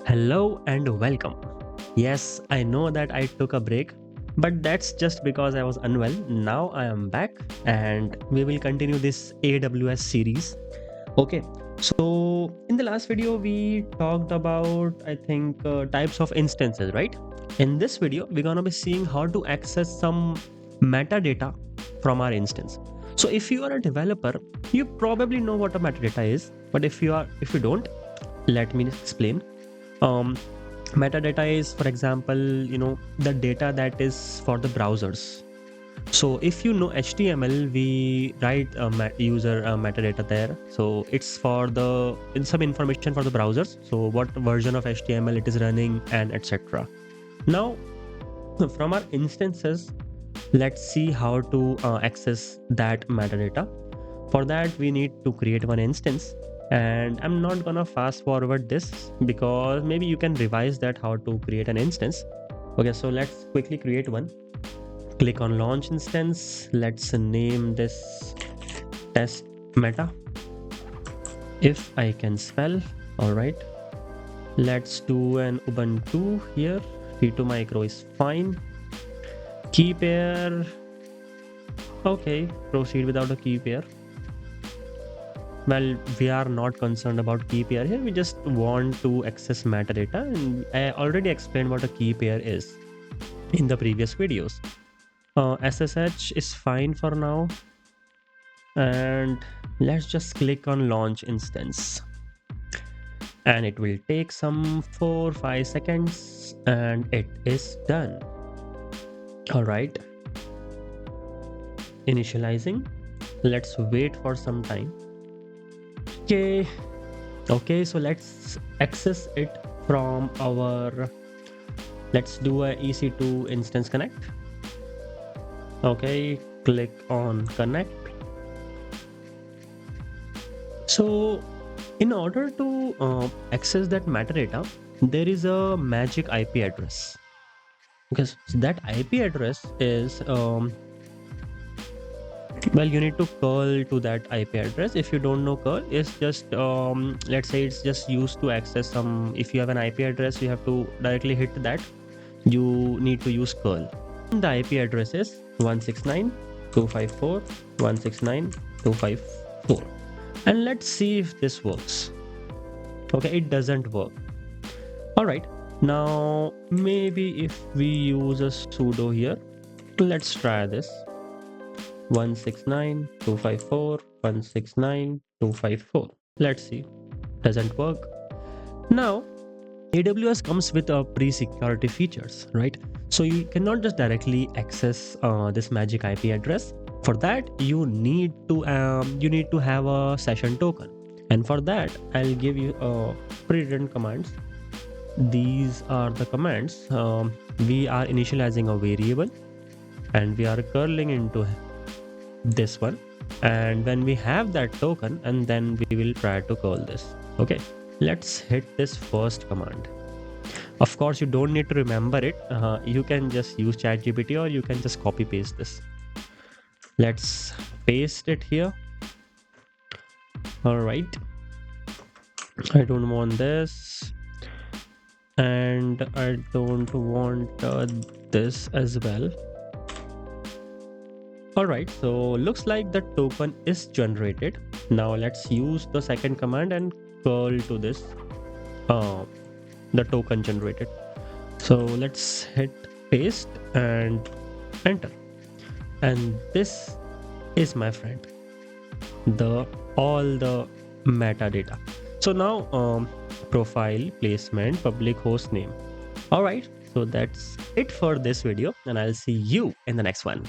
Hello and welcome. Yes, I know that I took a break, but that's just because I was unwell. Now I am back and we will continue this AWS series. Okay, so in the last video, we talked about, I think, types of instances, right? In this video, we're gonna be seeing how to access some metadata from our instance. So if you are a developer, you probably know what a metadata is, but if you don't, let me explain. um, Metadata is, for example, the data that is for the browsers. So if you know HTML, we write user metadata there. So it's for in some information for the browsers, so what version of HTML it is running and etc. Now from our instances, let's see how to access that metadata. For that, we need to create one instance, and I'm not gonna fast forward this because maybe you can revise that how to create an instance. Okay, so let's quickly create one. Click on launch instance. Let's name this test meta, if I can spell. All right, let's do an Ubuntu here. T2 micro is fine. Key pair, okay, proceed without a key pair. Well, we are not concerned about key pair here. We just want to access metadata, and I already explained what a key pair is in the previous videos. SSH is fine for now, and let's just click on launch instance, and it will take some 4-5 seconds, and it is done. All right, initializing. Let's wait for some time. Okay, so let's access it from our, let's do a EC2 Instance connect. Okay, click on connect. So in order to access that metadata, there is a magic IP address, because that IP address is well, you need to curl to that IP address. If you don't know curl, it's just let's say it's just used to access some. If you have an IP address, you have to directly hit that. You need to use curl. The IP address is 169.254.169.254, and let's see if this works. Okay, it doesn't work. All right, now maybe if we use a sudo here, let's try this. 169.254.169.254. Let's see. Doesn't work. Now, AWS comes with a pre-security features, right? So you cannot just directly access this magic IP address. For that, you need to have a session token, and for that, I'll give you pre-written commands. These are the commands. We are initializing a variable, and we are curling into this one, and when we have that token, and then we will try to call this. Okay, let's hit this first command. Of course, you don't need to remember it. You can just use ChatGPT, or you can just copy paste this. Let's paste it here. All right, I don't want this, and I don't want this as well. Alright, so looks like the token is generated. Now let's use the second command and curl to this, the token generated. So let's hit paste and enter. And this is, my friend, all the metadata. So now profile, placement, public host name. Alright, so that's it for this video, and I'll see you in the next one.